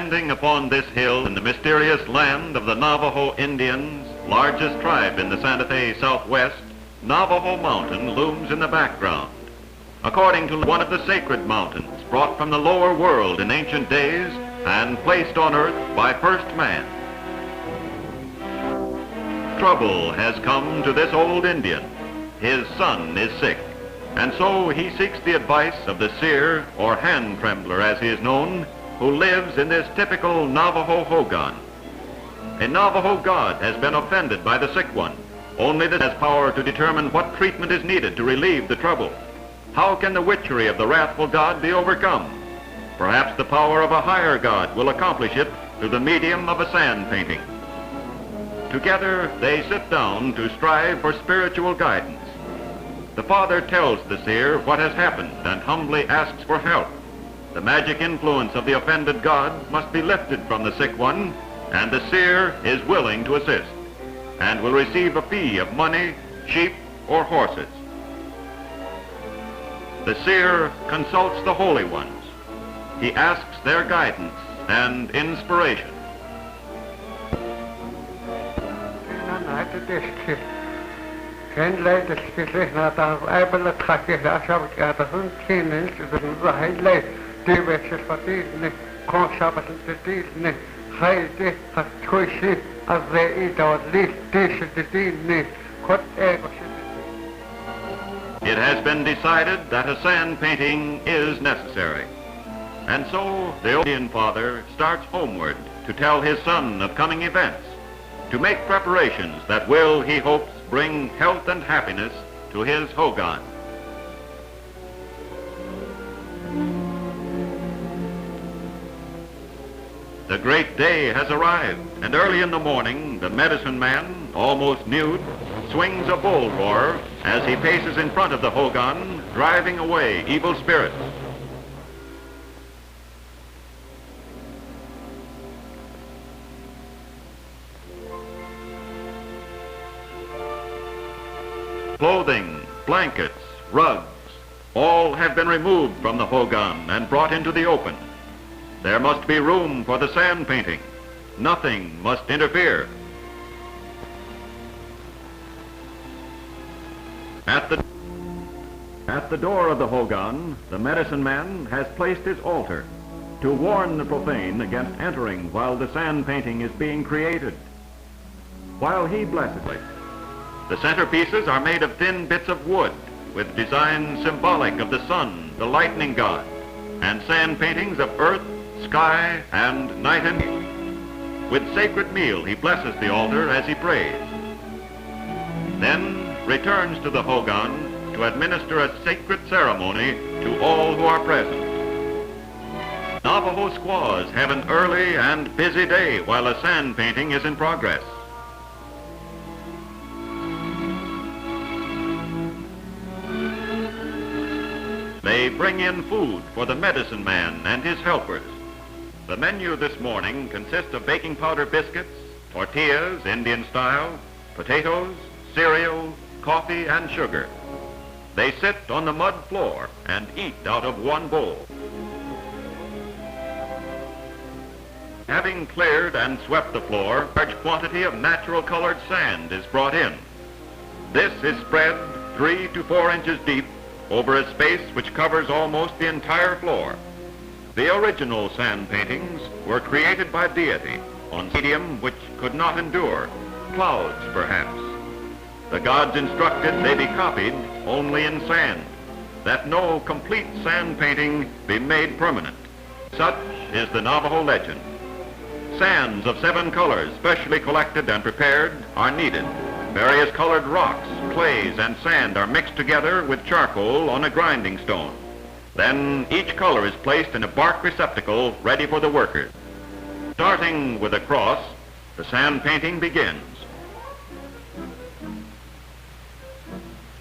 Standing upon this hill in the mysterious land of the Navajo Indians, largest tribe in the Santa Fe Southwest, Navajo Mountain looms in the background. According to one of the sacred mountains brought from the lower world in ancient days and placed on earth by first man. Trouble has come to this old Indian. His son is sick, and so he seeks the advice of the seer, or hand trembler as he is known, who lives in this typical Navajo hogan. A Navajo god has been offended by the sick one. Only this has power to determine what treatment is needed to relieve the trouble. How can the witchery of the wrathful god be overcome? Perhaps the power of a higher god will accomplish it through the medium of a sand painting. Together they sit down to strive for spiritual guidance. The father tells the seer what has happened and humbly asks for help. The magic influence of the offended god must be lifted from the sick one, and the seer is willing to assist and will receive a fee of money, sheep, or horses. The seer consults the holy ones. He asks their guidance and inspiration. It has been decided that a sand painting is necessary. And so the Indian father starts homeward to tell his son of coming events, to make preparations that will, he hopes, bring health and happiness to his hogan. The great day has arrived, and early in the morning, the medicine man, almost nude, swings a bull roar as he paces in front of the hogan, driving away evil spirits. Clothing, blankets, rugs, all have been removed from the hogan and brought into the open. There must be room for the sand painting. Nothing must interfere. At the door of the hogan, the medicine man has placed his altar to warn the profane against entering while the sand painting is being created. While he blesses it, the centerpieces are made of thin bits of wood with designs symbolic of the sun, the lightning god, and sand paintings of earth, sky, and night and day. With sacred meal, he blesses the altar as he prays. Then returns to the hogan to administer a sacred ceremony to all who are present. Navajo squaws have an early and busy day while a sand painting is in progress. They bring in food for the medicine man and his helpers. The menu this morning consists of baking powder biscuits, tortillas, Indian style, potatoes, cereal, coffee, and sugar. They sit on the mud floor and eat out of one bowl. Having cleared and swept the floor, a large quantity of natural colored sand is brought in. This is spread 3 to 4 inches deep over a space which covers almost the entire floor. The original sand paintings were created by deity on medium which could not endure, clouds perhaps. The gods instructed they be copied only in sand, that no complete sand painting be made permanent. Such is the Navajo legend. Sands of 7 colors, specially collected and prepared, are needed. Various colored rocks, clays, and sand are mixed together with charcoal on a grinding stone. Then each color is placed in a bark receptacle ready for the workers. Starting with a cross, the sand painting begins.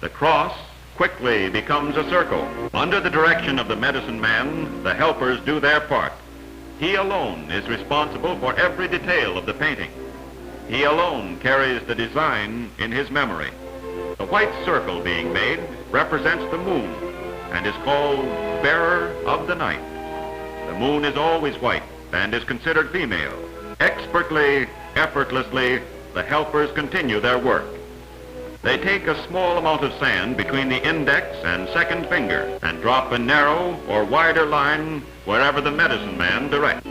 The cross quickly becomes a circle. Under the direction of the medicine man, the helpers do their part. He alone is responsible for every detail of the painting. He alone carries the design in his memory. The white circle being made represents the moon and is called bearer of the night. The moon is always white, and is considered female. Expertly, effortlessly, the helpers continue their work. They take a small amount of sand between the index and second finger and drop a narrow or wider line wherever the medicine man directs.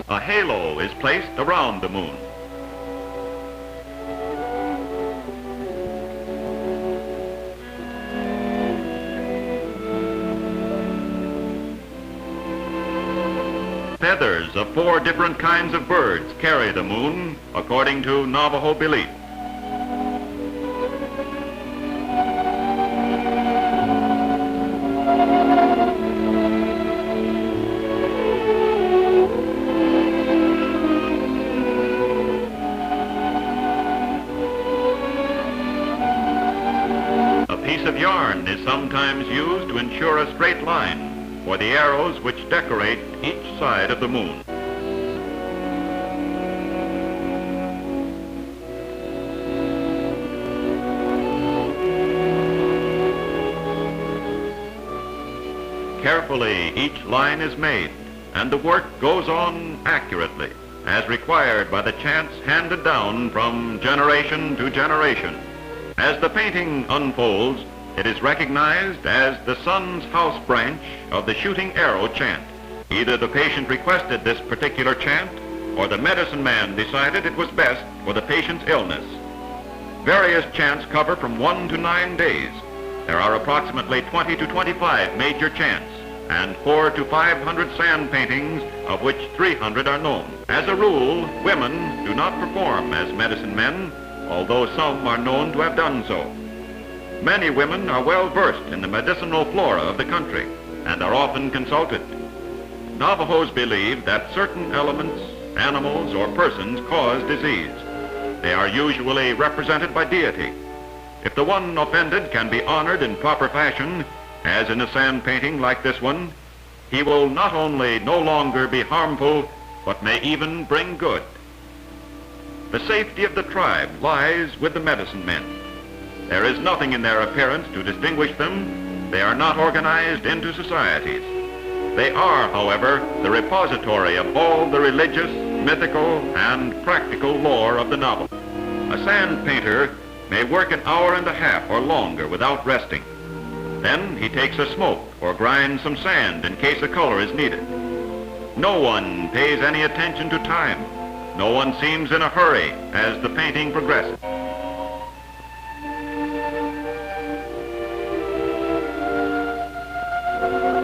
A halo is placed around the moon. Feathers of 4 different kinds of birds carry the moon, according to Navajo belief. A piece of yarn is sometimes used to ensure a straight line for the arrows which decorate each side of the moon. Carefully, each line is made, and the work goes on accurately, as required by the chants handed down from generation to generation. As the painting unfolds, it is recognized as the Sun's House branch of the shooting arrow chant. Either the patient requested this particular chant, or the medicine man decided it was best for the patient's illness. Various chants cover from 1 to 9 days. There are approximately 20 to 25 major chants, and 400 to 500 sand paintings, of which 300 are known. As a rule, women do not perform as medicine men, although some are known to have done so. Many women are well versed in the medicinal flora of the country and are often consulted. Navajos believe that certain elements, animals, or persons cause disease. They are usually represented by deity. If the one offended can be honored in proper fashion, as in a sand painting like this one, he will not only no longer be harmful, but may even bring good. The safety of the tribe lies with the medicine men. There is nothing in their appearance to distinguish them. They are not organized into societies. They are, however, the repository of all the religious, mythical, and practical lore of the Navajo. A sand painter may work an hour and a half or longer without resting. Then he takes a smoke or grinds some sand in case a color is needed. No one pays any attention to time. No one seems in a hurry as the painting progresses.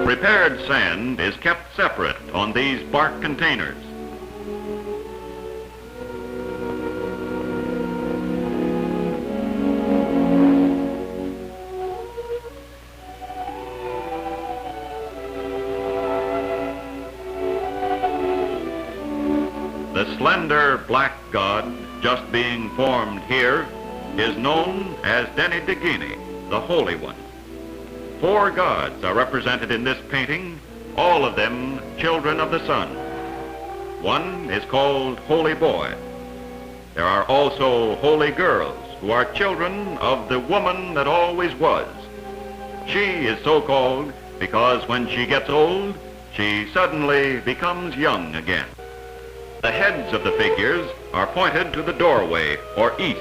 Prepared sand is kept separate on these bark containers. The slender black god just being formed here is known as Denny-Degini, the Holy One. 4 gods are represented in this painting, all of them children of the sun. One is called Holy Boy. There are also holy girls who are children of the woman that always was. She is so called because when she gets old, she suddenly becomes young again. The heads of the figures are pointed to the doorway or east,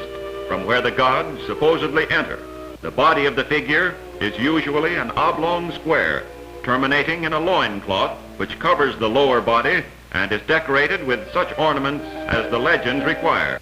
from where the gods supposedly enter. The body of the figure is usually an oblong square, terminating in a loincloth which covers the lower body and is decorated with such ornaments as the legends require.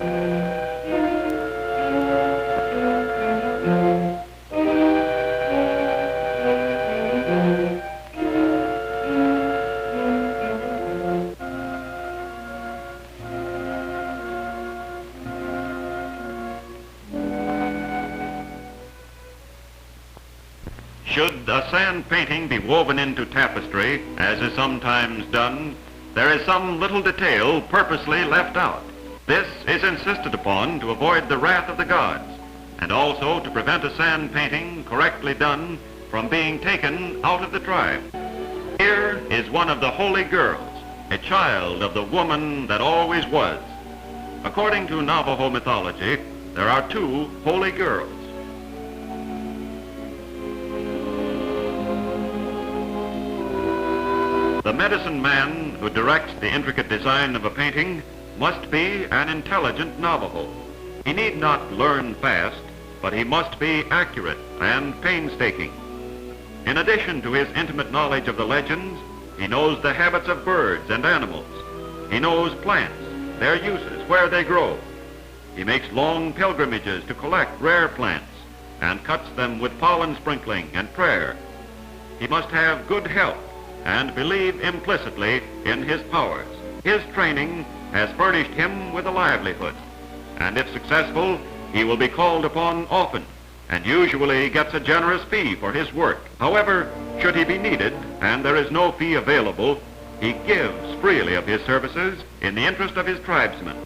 Should a sand painting be woven into tapestry, as is sometimes done, there is some little detail purposely left out. This is insisted upon to avoid the wrath of the gods, and also to prevent a sand painting correctly done from being taken out of the tribe. Here is one of the holy girls, a child of the woman that always was. According to Navajo mythology, there are 2 holy girls. The medicine man who directs the intricate design of a painting must be an intelligent Navajo. He need not learn fast, but he must be accurate and painstaking. In addition to his intimate knowledge of the legends, he knows the habits of birds and animals. He knows plants, their uses, where they grow. He makes long pilgrimages to collect rare plants and cuts them with pollen sprinkling and prayer. He must have good health and believe implicitly in his powers. His training has furnished him with a livelihood, and if successful, he will be called upon often and usually gets a generous fee for his work. However, should he be needed and there is no fee available, he gives freely of his services in the interest of his tribesmen.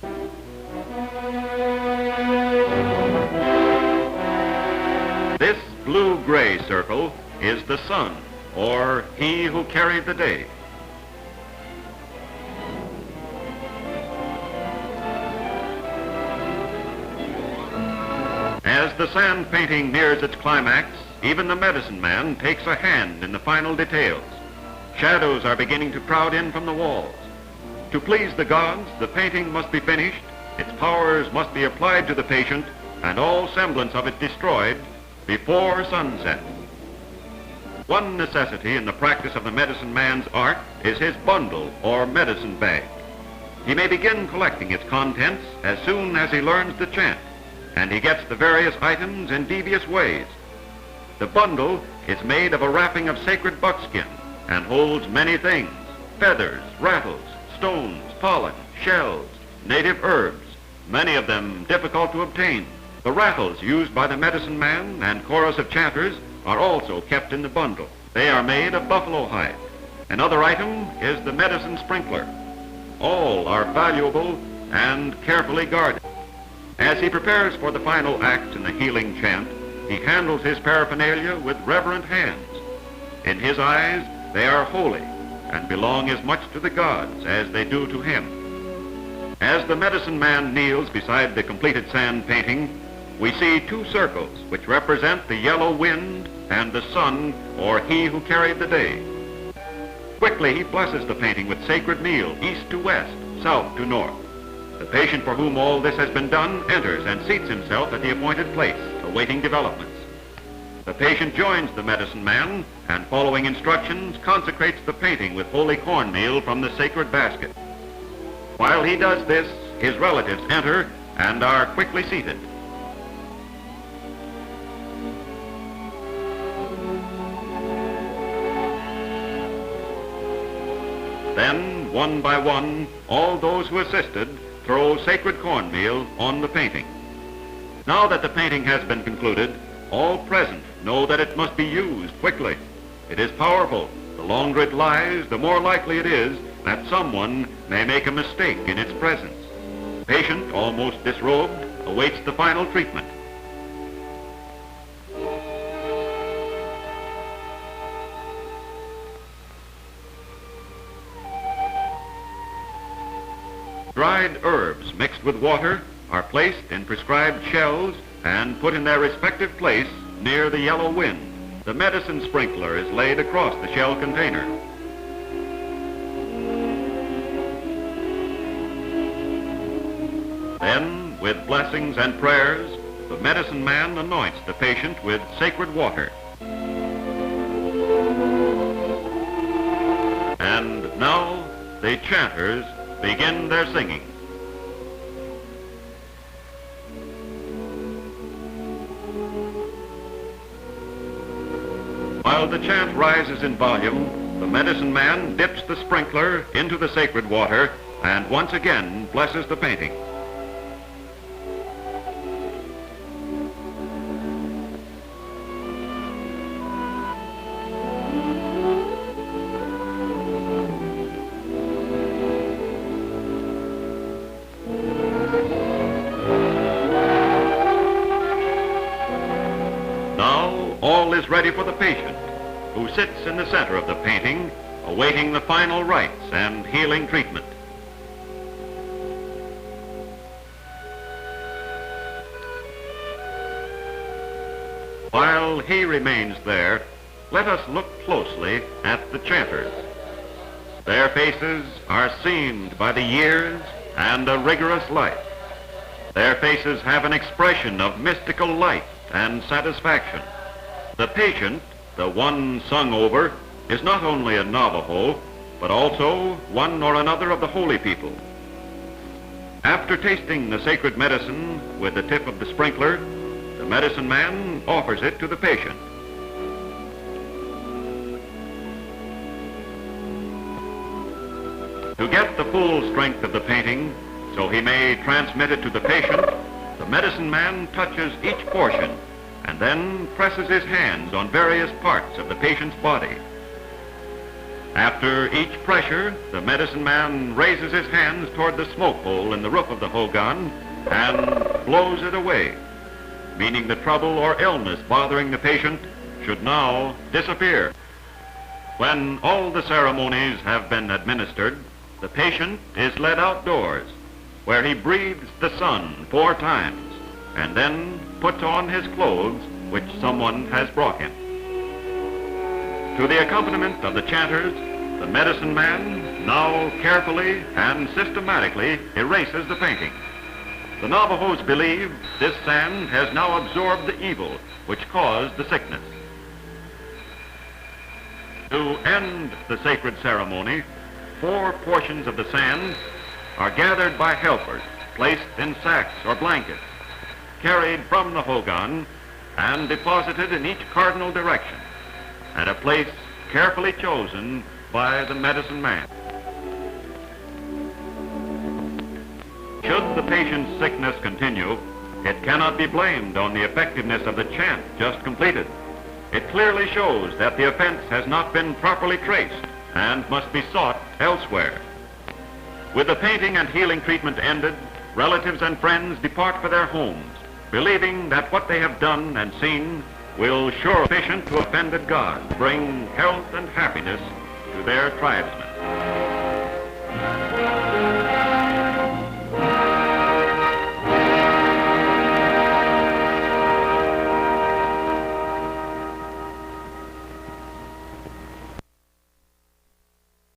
This blue-gray circle is the sun, or he who carried the day. As the sand painting nears its climax, even the medicine man takes a hand in the final details. Shadows are beginning to crowd in from the walls. To please the gods, the painting must be finished, its powers must be applied to the patient, and all semblance of it destroyed before sunset. One necessity in the practice of the medicine man's art is his bundle or medicine bag. He may begin collecting its contents as soon as he learns the chant, and he gets the various items in devious ways. The bundle is made of a wrapping of sacred buckskin and holds many things: feathers, rattles, stones, pollen, shells, native herbs, many of them difficult to obtain. The rattles used by the medicine man and chorus of chanters are also kept in the bundle. They are made of buffalo hide. Another item is the medicine sprinkler. All are valuable and carefully guarded. As he prepares for the final act in the healing chant, he handles his paraphernalia with reverent hands. In his eyes, they are holy and belong as much to the gods as they do to him. As the medicine man kneels beside the completed sand painting, we see two circles which represent the yellow wind and the sun, or he who carried the day. Quickly he blesses the painting with sacred meal, east to west, south to north. The patient for whom all this has been done enters and seats himself at the appointed place, awaiting developments. The patient joins the medicine man and, following instructions, consecrates the painting with holy cornmeal from the sacred basket. While he does this, his relatives enter and are quickly seated. Then, one by one, all those who assisted throw sacred cornmeal on the painting. Now that the painting has been concluded, all present know that it must be used quickly. It is powerful. The longer it lies, the more likely it is that someone may make a mistake in its presence. The patient, almost disrobed, awaits the final treatment. Dried herbs mixed with water are placed in prescribed shells and put in their respective place near the yellow wind. The medicine sprinkler is laid across the shell container. Then, with blessings and prayers, the medicine man anoints the patient with sacred water. And now the chanters begin their singing. While the chant rises in volume, the medicine man dips the sprinkler into the sacred water and once again blesses the painting. All is ready for the patient, who sits in the center of the painting, awaiting the final rites and healing treatment. While he remains there, let us look closely at the chanters. Their faces are seamed by the years and a rigorous life. Their faces have an expression of mystical light and satisfaction. The patient, the one sung over, is not only a Navajo, but also one or another of the holy people. After tasting the sacred medicine with the tip of the sprinkler, the medicine man offers it to the patient. To get the full strength of the painting, so he may transmit it to the patient, the medicine man touches each portion and then presses his hands on various parts of the patient's body. After each pressure, the medicine man raises his hands toward the smoke hole in the roof of the hogan and blows it away, meaning the trouble or illness bothering the patient should now disappear. When all the ceremonies have been administered, the patient is led outdoors, where he breathes the sun 4 times and then puts on his clothes which someone has brought him. To the accompaniment of the chanters, the medicine man now carefully and systematically erases the painting. The Navajos believe this sand has now absorbed the evil which caused the sickness. To end the sacred ceremony, 4 portions of the sand are gathered by helpers, placed in sacks or blankets, carried from the hogan and deposited in each cardinal direction at a place carefully chosen by the medicine man. Should the patient's sickness continue, it cannot be blamed on the effectiveness of the chant just completed. It clearly shows that the offense has not been properly traced and must be sought elsewhere. With the painting and healing treatment ended, relatives and friends depart for their homes, believing that what they have done and seen will sure sufficient to offended God bring health and happiness to their tribesmen.